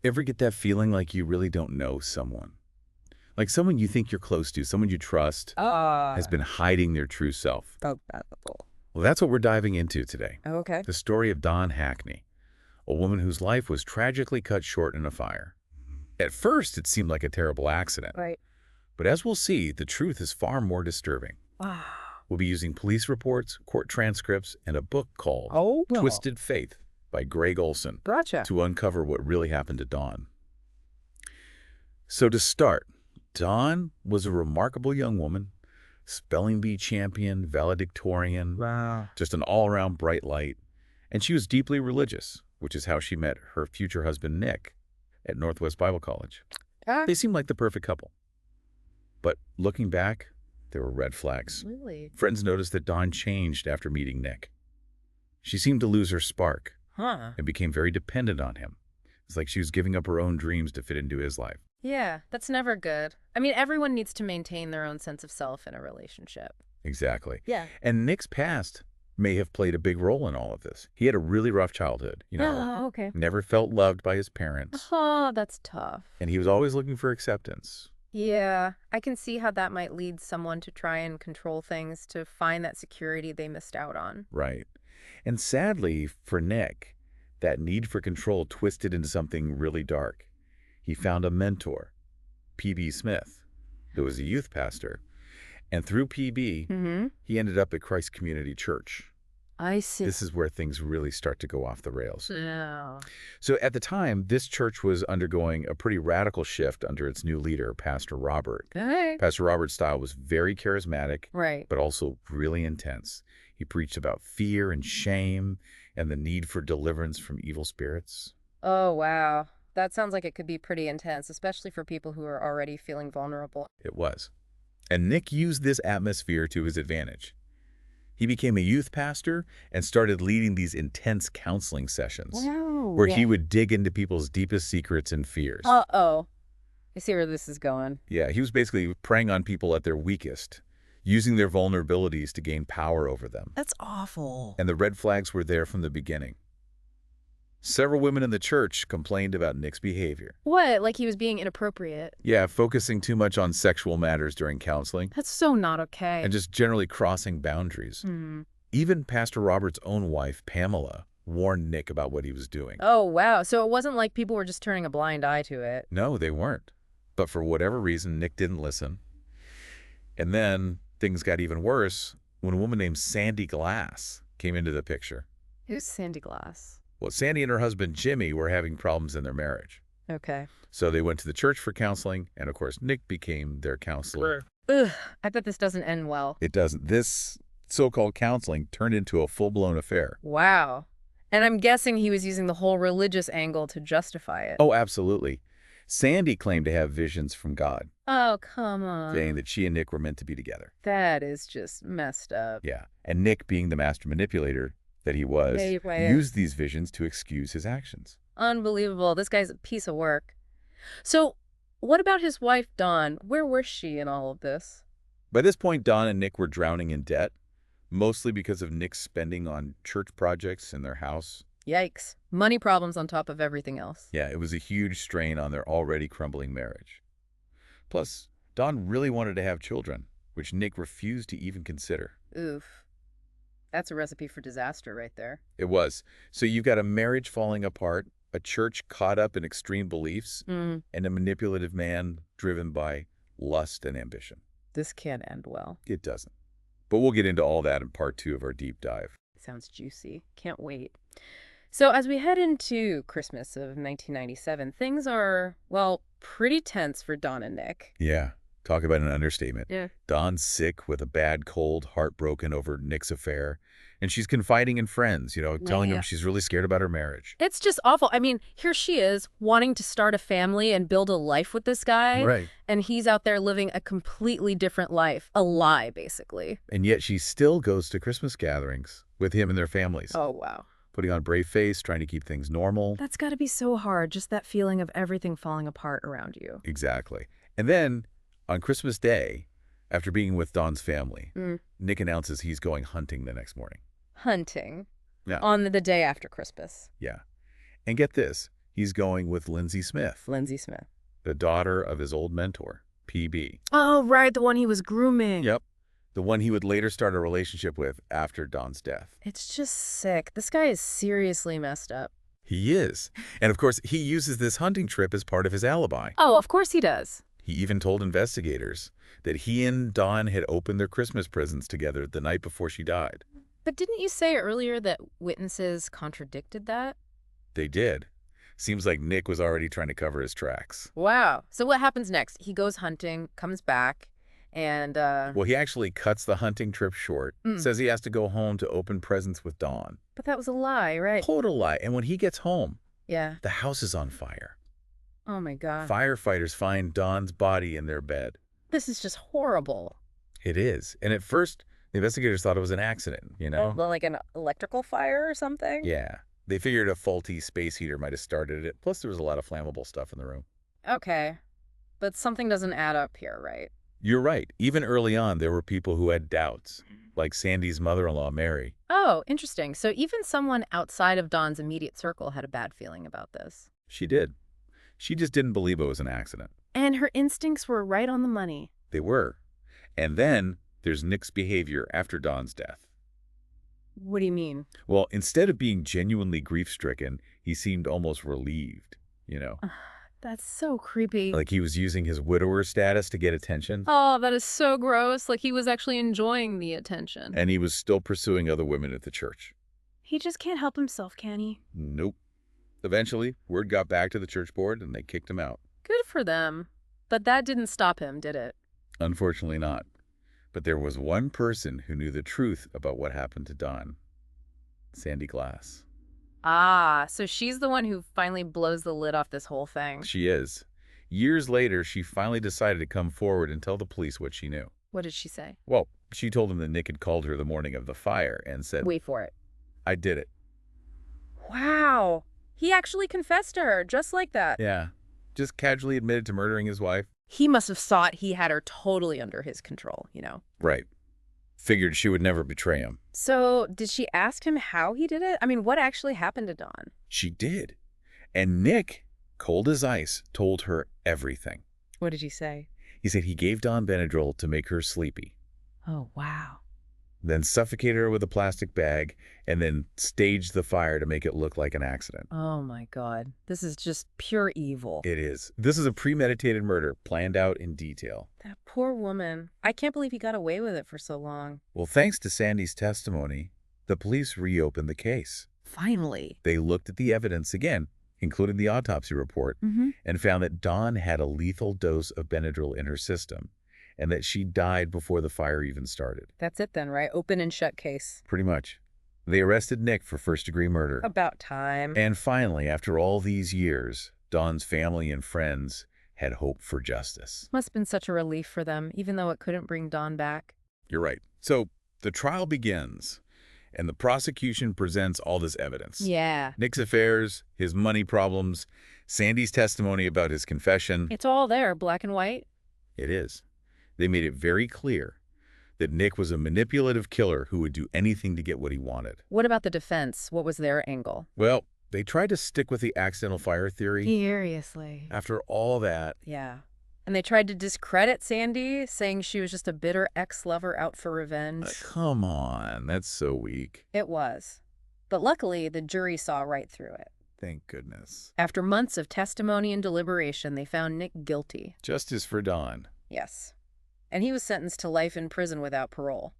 Ever get that feeling like you really don't know someone? Like someone you think you're close to, someone you trust, has been hiding their true self. Unfathomable. Well, that's what we're diving into today. Okay. The story of Dawn Hackney, a woman whose life was tragically cut short in a fire. At first, it seemed like a terrible accident. Right. But as we'll see, the truth is far more disturbing. Wow. We'll be using police reports, court transcripts, and a book called Oh, Twisted Faith by Greg Olson Gotcha. to uncover what really happened to Dawn. So to start, Dawn was a remarkable young woman, spelling bee champion, valedictorian, Wow. just an all-around bright light. And she was deeply religious, which is how she met her future husband, Nick, at Northwest Bible College. They seemed like the perfect couple. But looking back, there were red flags. Really? Friends noticed that Dawn changed after meeting Nick. She seemed to lose her spark Huh. and became very dependent on him. It's like she was giving up her own dreams to fit into his life. Yeah, that's never good. I mean, everyone needs to maintain their own sense of self in a relationship. Exactly. Yeah. And Nick's past may have played a big role in all of this. He had a really rough childhood, Oh, okay. never felt loved by his parents, Oh, that's tough. and he was always looking for acceptance. Yeah, I can see how that might lead someone to try and control things to find that security they missed out on. Right. And sadly, for Nick, that need for control twisted into something really dark. He found a mentor, P.B. Smith, who was a youth pastor. And through P.B., Mm-hmm. he ended up at Christ Community Church. I see. This is where things really start to go off the rails. Yeah. So at the time, this church was undergoing a pretty radical shift under its new leader, Pastor Robert. Okay. Pastor Robert's style was very charismatic, Right. but also really intense. He preached about fear and shame and the need for deliverance from evil spirits. Oh, wow. That sounds like it could be pretty intense, especially for people who are already feeling vulnerable. It was. And Nick used this atmosphere to his advantage. He became a youth pastor and started leading these intense counseling sessions Wow. where he would dig into people's deepest secrets and fears. Uh-oh. I see where this is going. Yeah, he was basically preying on people at their weakest, using their vulnerabilities to gain power over them. That's awful. And the red flags were there from the beginning. Several women in the church complained about Nick's behavior. What? Like he was being inappropriate? Yeah, focusing too much on sexual matters during counseling That's so not okay. and just generally crossing boundaries. Hmm. Even Pastor Robert's own wife, Pamela, warned Nick about what he was doing. Oh, wow. So it wasn't like people were just turning a blind eye to it. No, they weren't. But for whatever reason, Nick didn't listen. And then things got even worse when a woman named Sandy Glass came into the picture. Who's Sandy Glass? Well, Sandy and her husband, Jimmy, were having problems in their marriage. Okay. So they went to the church for counseling, and of course, Nick became their counselor. Ugh, I bet this doesn't end well. It doesn't. This so-called counseling turned into a full-blown affair. Wow. And I'm guessing he was using the whole religious angle to justify it. Oh, absolutely. Sandy claimed to have visions from God, Oh, come on. saying that she and Nick were meant to be together. That is just messed up. Yeah. And Nick, being the master manipulator that he was, Yeah. used these visions to excuse his actions. Unbelievable. This guy's a piece of work. So, what about his wife, Dawn? Where was she in all of this? By this point, Don and Nick were drowning in debt, mostly because of Nick's spending on church projects in their house. Yikes. Money problems on top of everything else. Yeah, it was a huge strain on their already crumbling marriage. Plus, Don really wanted to have children, which Nick refused to even consider. Oof. That's a recipe for disaster right there. It was. So you've got a marriage falling apart, a church caught up in extreme beliefs, and a manipulative man driven by lust and ambition. This can't end well. It doesn't. But we'll get into all that in part 2 of our deep dive. Sounds juicy. Can't wait. So as we head into Christmas of 1997, things are, well, pretty tense for Dawn and Nick. Yeah, talk about an understatement. Yeah. Don's sick with a bad cold, heartbroken over Nick's affair, and she's confiding in friends, telling them she's really scared about her marriage. It's just awful. I mean, here she is wanting to start a family and build a life with this guy. Right. And he's out there living a completely different life. A lie, basically. And yet she still goes to Christmas gatherings with him and their families, Oh, wow. putting on a brave face, trying to keep things normal. That's got to be so hard, just that feeling of everything falling apart around you. Exactly. And then, on Christmas Day, after being with Don's family, Nick announces he's going hunting the next morning. Hunting. Yeah. On the day after Christmas. Yeah. And get this, He's going with Lindsay Smith, Lindsay Smith. the daughter of his old mentor, PB. Oh, right, the one he was grooming. Yep. The one he would later start a relationship with after Don's death. It's just sick. This guy is seriously messed up. He is. And of course, he uses this hunting trip as part of his alibi. Oh, of course he does. He even told investigators that he and Dawn had opened their Christmas presents together the night before she died. But didn't you say earlier that witnesses contradicted that? They did. Seems like Nick was already trying to cover his tracks. Wow. So what happens next? He goes hunting, comes back, and Well, he actually cuts the hunting trip short, says he has to go home to open presents with Dawn. But that was a lie, right? Total lie. And when he gets home, Yeah. the house is on fire. Oh, my God. Firefighters find Dawn's body in their bed. This is just horrible. It is. And at first, the investigators thought it was an accident, you know? Well, like an electrical fire or something? Yeah. They figured a faulty space heater might have started it. Plus, there was a lot of flammable stuff in the room. Okay. But something doesn't add up here, right? You're right. Even early on, there were people who had doubts, like Sandy's mother-in-law, Mary. Oh, interesting. So even someone outside of Dawn's immediate circle had a bad feeling about this. She did. She just didn't believe it was an accident. And her instincts were right on the money. They were. And then there's Nick's behavior after Dawn's death. What do you mean? Well, instead of being genuinely grief-stricken, he seemed almost relieved, you know? That's so creepy. Like he was using his widower status to get attention. Oh, that is so gross. Like he was actually enjoying the attention. And he was still pursuing other women at the church. He just can't help himself, can he? Nope. Eventually, word got back to the church board and they kicked him out. Good for them. But that didn't stop him, did it? Unfortunately not. But there was one person who knew the truth about what happened to Dawn. Sandy Glass. Ah, so she's the one who finally blows the lid off this whole thing. She is. Years later, she finally decided to come forward and tell the police what she knew. What did she say? Well, she told them that Nick had called her the morning of the fire and said, Wait for it. I did it. Wow. He actually confessed to her, just like that. Yeah. Just casually admitted to murdering his wife. He must have thought he had her totally under his control, you know? Right. Figured she would never betray him. So, did she ask him how he did it? I mean, what actually happened to Dawn? She did. And Nick, cold as ice, told her everything. What did he say? He said he gave Dawn Benadryl to make her sleepy, Oh, wow. then suffocated her with a plastic bag, and then staged the fire to make it look like an accident. Oh, my God. This is just pure evil. It is. This is a premeditated murder, planned out in detail. That poor woman. I can't believe he got away with it for so long. Well, thanks to Sandy's testimony, the police reopened the case. Finally. They looked at the evidence again, including the autopsy report, and found that Dawn had a lethal dose of Benadryl in her system, and that she died before the fire even started. That's it then, right? Open and shut case. Pretty much. They arrested Nick for first-degree murder. About time. And finally, after all these years, Dawn's family and friends had hope for justice. Must have been such a relief for them, even though it couldn't bring Dawn back. You're right. So the trial begins, and the prosecution presents all this evidence. Yeah. Nick's affairs, his money problems, Sandy's testimony about his confession. It's all there, black and white. It is. They made it very clear that Nick was a manipulative killer who would do anything to get what he wanted. What about the defense? What was their angle? Well, they tried to stick with the accidental fire theory. Seriously. After all that, Yeah. And they tried to discredit Sandy, saying she was just a bitter ex-lover out for revenge. come on, that's so weak. It was. But luckily, the jury saw right through it. Thank goodness. After months of testimony and deliberation, they found Nick guilty. Justice for Dawn. Yes. And he was sentenced to life in prison without parole.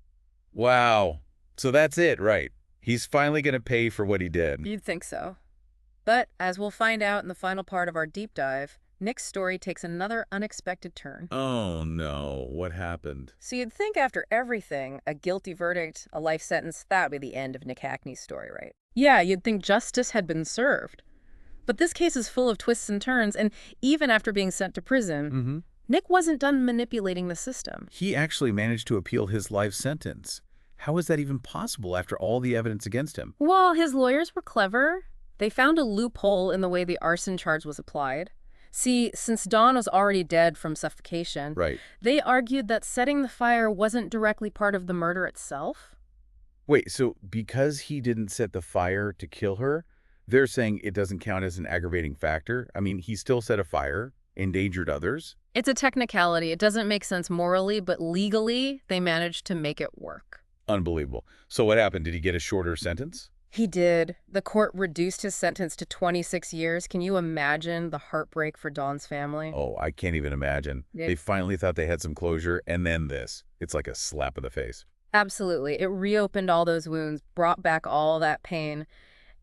Wow. So that's it, right? He's finally going to pay for what he did. You'd think so. But, as we'll find out in the final part of our deep dive, Nick's story takes another unexpected turn. Oh, no. What happened? So you'd think after everything, a guilty verdict, a life sentence, that would be the end of Nick Hackeney's story, right? Yeah, you'd think justice had been served. But this case is full of twists and turns, and even after being sent to prison, Nick wasn't done manipulating the system. He actually managed to appeal his life sentence. How is that even possible after all the evidence against him? Well, his lawyers were clever. They found a loophole in the way the arson charge was applied. See, since Dawn was already dead from suffocation, Right. they argued that setting the fire wasn't directly part of the murder itself. Wait, so because he didn't set the fire to kill her, They're saying it doesn't count as an aggravating factor. I mean, he still set a fire, endangered others. It's a technicality. It doesn't make sense morally, but legally, they managed to make it work. Unbelievable. So what happened? Did he get a shorter sentence? He did. The court reduced his sentence to 26 years. Can you imagine the heartbreak for Don's family? Oh, I can't even imagine. They finally thought they had some closure, and then this. It's like a slap in the face. Absolutely. It reopened all those wounds, brought back all that pain.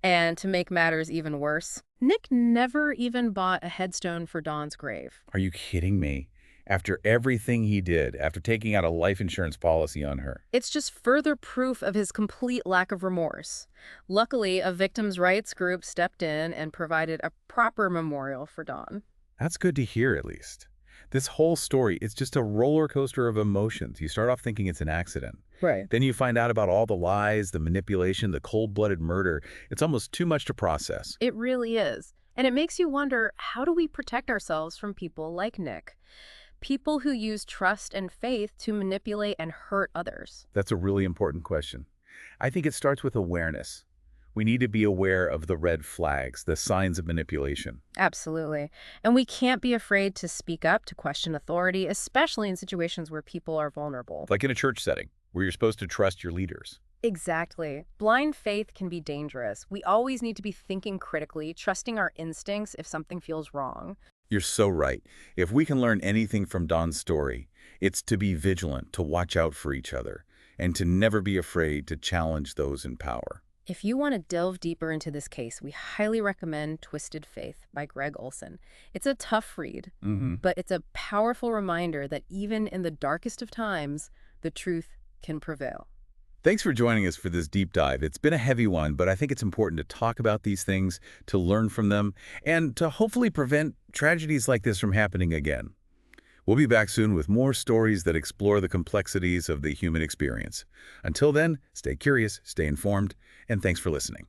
And to make matters even worse, Nick never even bought a headstone for Don's grave. Are you kidding me? After everything he did, after taking out a life insurance policy on her. It's just further proof of his complete lack of remorse. Luckily, a victims' rights group stepped in and provided a proper memorial for Don. That's good to hear, at least. This whole story, it's just a roller coaster of emotions. You start off thinking it's an accident. Right. Then you find out about all the lies, the manipulation, the cold-blooded murder. It's almost too much to process. It really is. And it makes you wonder, how do we protect ourselves from people like Nick? People who use trust and faith to manipulate and hurt others. That's a really important question. I think it starts with awareness. We need to be aware of the red flags, the signs of manipulation. Absolutely. And we can't be afraid to speak up, to question authority, especially in situations where people are vulnerable. Like in a church setting, where you're supposed to trust your leaders. Exactly. Blind faith can be dangerous. We always need to be thinking critically, trusting our instincts if something feels wrong. You're so right. If we can learn anything from Don's story, it's to be vigilant, to watch out for each other, and to never be afraid to challenge those in power. If you want to delve deeper into this case, we highly recommend Twisted Faith by Greg Olson. It's a tough read, but it's a powerful reminder that even in the darkest of times, the truth can prevail. Thanks for joining us for this deep dive. It's been a heavy one, but I think it's important to talk about these things, to learn from them, and to hopefully prevent tragedies like this from happening again. We'll be back soon with more stories that explore the complexities of the human experience. Until then, stay curious, stay informed, and thanks for listening.